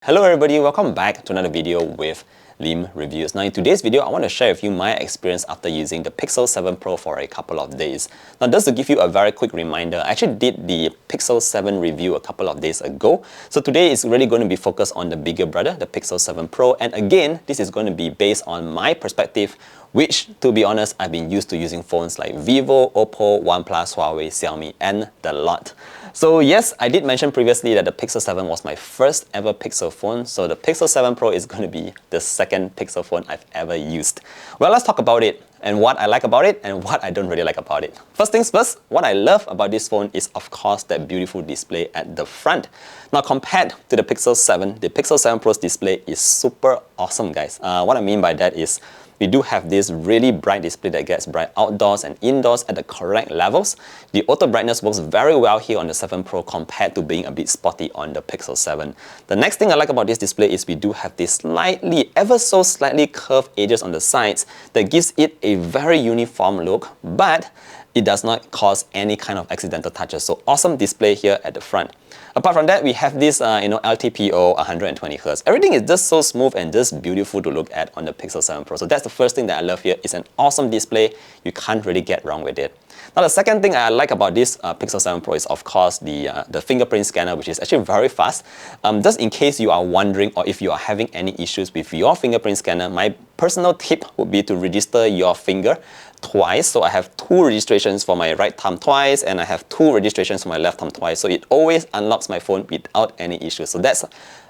Hello everybody, welcome back to another video with Lim Reviews. Now in today's video, I want to share with you my experience after using the Pixel 7 Pro for a couple of days. Now just to give you a very quick reminder, I actually did the Pixel 7 review a couple of days ago. So today is really going to be focused on the bigger brother, the Pixel 7 Pro. And again, this is going to be based on my perspective, which, to be honest, I've been used to using phones like Vivo, Oppo, OnePlus, Huawei, Xiaomi, and the lot. So yes, I did mention previously that the Pixel 7 was my first ever Pixel phone, so the Pixel 7 Pro is going to be the second Pixel phone I've ever used. Well, let's talk about it, and what I like about it, and what I don't really like about it. First things first, what I love about this phone is, of course, that beautiful display at the front. Now, compared to the Pixel 7, the Pixel 7 Pro's display is super awesome, guys. What I mean by that is, we do have this really bright display that gets bright outdoors and indoors at the correct levels. The auto brightness works very well here on the 7 Pro compared to being a bit spotty on the Pixel 7. The next thing I like about this display is we do have this slightly, ever so slightly curved edges on the sides that gives it a very uniform look, but it does not cause any kind of accidental touches. So awesome display here at the front. Apart from that, we have this LTPO 120Hz. Everything is just so smooth and just beautiful to look at on the Pixel 7 Pro. So that's the first thing that I love here. It's an awesome display. You can't really get wrong with it. Now, the second thing I like about this Pixel 7 Pro is, of course, the fingerprint scanner, which is actually very fast. Just in case you are wondering, or if you are having any issues with your fingerprint scanner, my personal tip would be to register your finger twice. So I have 2 registrations for my right thumb twice, and I have 2 registrations for my left thumb twice. So it always unlocks my phone without any issues. So that's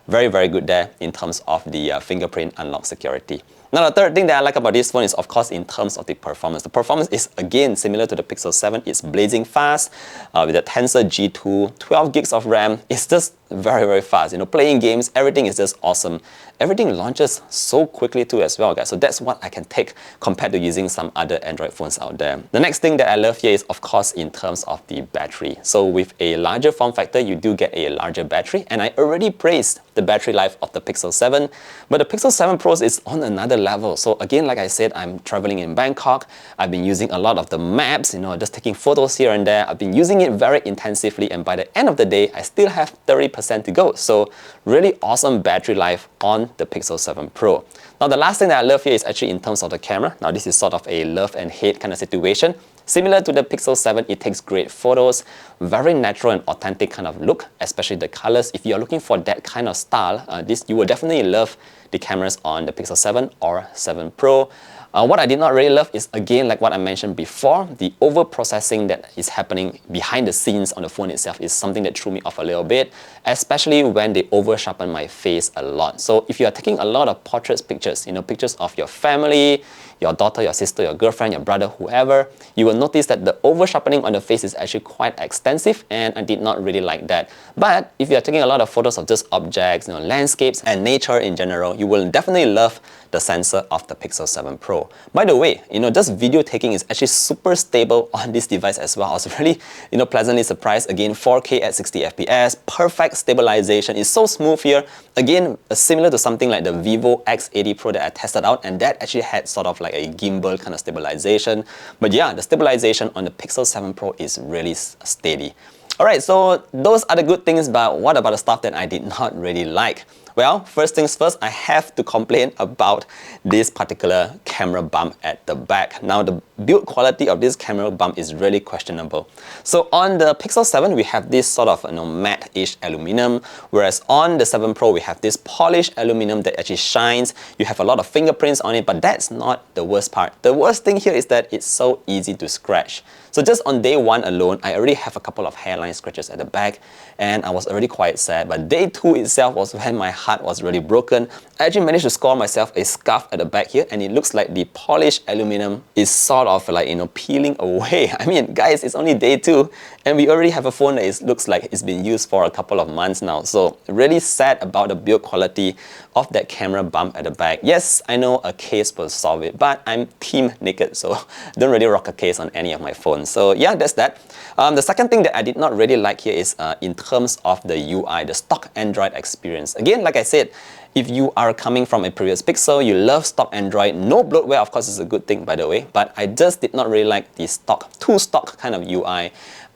very, very good there in terms of the fingerprint unlock security. Now, the third thing that I like about this phone is, of course, in terms of the performance. The performance is, again, similar to the Pixel 7. It's blazing fast with the Tensor G2, 12 gigs of RAM. It's just very, very fast. Playing games, everything is just awesome. Everything launches so quickly too as well, guys. So that's what I can take compared to using some other Android phones out there. The next thing that I love here is, of course, in terms of the battery. So with a larger form factor, you do get a larger battery. And I already praised the battery life of the Pixel 7, but the Pixel 7 Pro is on another level. So again, like I said, I'm traveling in Bangkok. I've been using a lot of the maps, just taking photos here and there. I've been using it very intensively, and by the end of the day, I still have 30% to go. So really awesome battery life on the Pixel 7 Pro. Now, the last thing that I love here is actually in terms of the camera. Now, this is sort of a love and hate kind of situation. Similar to the Pixel 7, it takes great photos, very natural and authentic kind of look, especially the colors. If you're looking for that kind of style, you will definitely love the cameras on the Pixel 7 or 7 Pro. What I did not really love is, again, like what I mentioned before, the over-processing that is happening behind the scenes on the phone itself is something that threw me off a little bit, especially when they over-sharpen my face a lot. So if you are taking a lot of portrait pictures, pictures of your family, your daughter, your sister, your girlfriend, your brother, whoever, you will notice that the over-sharpening on the face is actually quite extensive, and I did not really like that. But if you're taking a lot of photos of just objects, landscapes, and nature in general, you will definitely love the sensor of the Pixel 7 Pro. By the way, just video taking is actually super stable on this device as well. I was really, pleasantly surprised. Again, 4K at 60 FPS, perfect stabilization. It's so smooth here. Again, similar to something like the Vivo X80 Pro that I tested out, and that actually had sort of like a gimbal kind of stabilization. But yeah, the stabilization on the Pixel 7 Pro is really steady. Alright, so those are the good things, but what about the stuff that I did not really like? Well, first things first, I have to complain about this particular camera bump at the back. Now, the build quality of this camera bump is really questionable. So on the Pixel 7, we have this sort of matte-ish aluminum, whereas on the 7 Pro, we have this polished aluminum that actually shines. You have a lot of fingerprints on it, but that's not the worst part. The worst thing here is that it's so easy to scratch. So just on day 1 alone, I already have a couple of hairline scratches at the back, and I was already quite sad. But day 2 itself was when my heart was really broken. I actually managed to score myself a scuff at the back here, and it looks like the polished aluminum is sort of like, peeling away. I mean, guys, it's only day 2, and we already have a phone that looks like it's been used for a couple of months now. So really sad about the build quality of that camera bump at the back. Yes, I know a case will solve it, but I'm team naked, so don't really rock a case on any of my phones. So yeah, that's that. The second thing that I did not really like here is in terms of the UI, the stock Android experience. Again, like I said, if you are coming from a previous Pixel, you love stock Android, no bloatware, of course, is a good thing, by the way, but I just did not really like the stock, too stock kind of UI.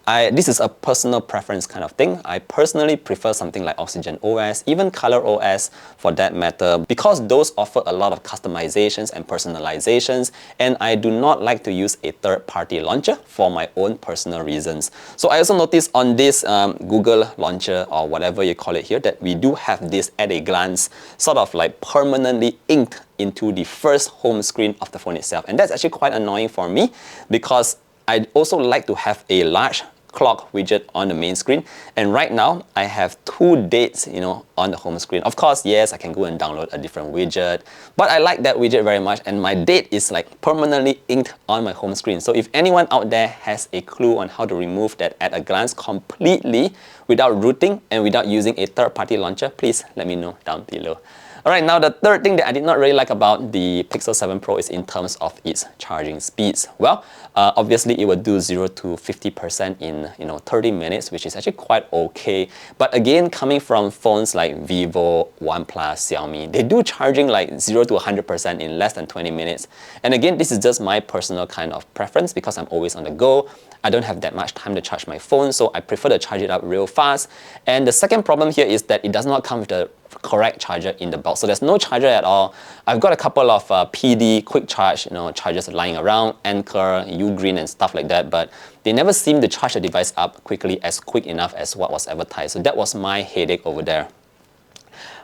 this is a personal preference kind of thing. I personally prefer something like Oxygen OS, even Color OS for that matter, because those offer a lot of customizations and personalizations, and I do not like to use a third-party launcher for my own personal reasons. So I also noticed on this Google launcher, or whatever you call it here, that we do have this at a glance, sort of like permanently inked into the first home screen of the phone itself. And that's actually quite annoying for me, because I also like to have a large clock widget on the main screen, and right now I have 2 dates, you know, on the home screen. Of course, yes, I can go and download a different widget, but I like that widget very much, and my date is like permanently inked on my home screen. So if anyone out there has a clue on how to remove that at a glance completely without rooting and without using a third-party launcher, please let me know down below. Alright, now the third thing that I did not really like about the Pixel 7 Pro is in terms of its charging speeds. Well, obviously it will do 0 to 50% in 30 minutes, which is actually quite okay. But again, coming from phones like Vivo, OnePlus, Xiaomi, they do charging like 0 to 100% in less than 20 minutes. And again, this is just my personal kind of preference because I'm always on the go. I don't have that much time to charge my phone, so I prefer to charge it up real fast. And the second problem here is that it does not come with the correct charger in the box. So there's no charger at all. I've got a couple of PD quick charge chargers lying around, Anker, Ugreen and stuff like that, but they never seem to charge the device up quick enough as what was advertised. So that was my headache over there.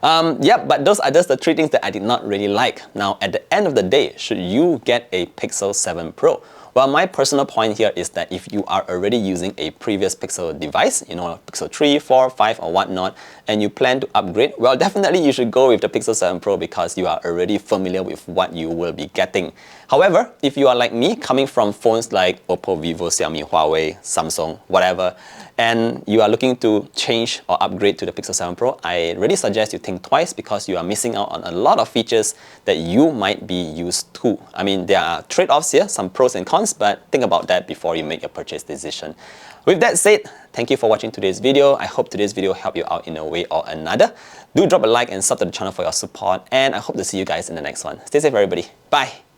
Yeah, but those are just the 3 things that I did not really like. Now, at the end of the day, should you get a Pixel 7 Pro? Well, my personal point here is that if you are already using a previous Pixel device, Pixel 3, 4, 5 or whatnot, and you plan to upgrade, well, definitely you should go with the Pixel 7 Pro because you are already familiar with what you will be getting. However, if you are like me, coming from phones like Oppo, Vivo, Xiaomi, Huawei, Samsung, whatever, and you are looking to change or upgrade to the Pixel 7 Pro, I really suggest you think twice because you are missing out on a lot of features that you might be used to. I mean, there are trade-offs here, some pros and cons, but think about that before you make your purchase decision. With that said, thank you for watching today's video. I hope today's video helped you out in a way or another. Do drop a like and sub to the channel for your support, and I hope to see you guys in the next one. Stay safe, everybody. Bye!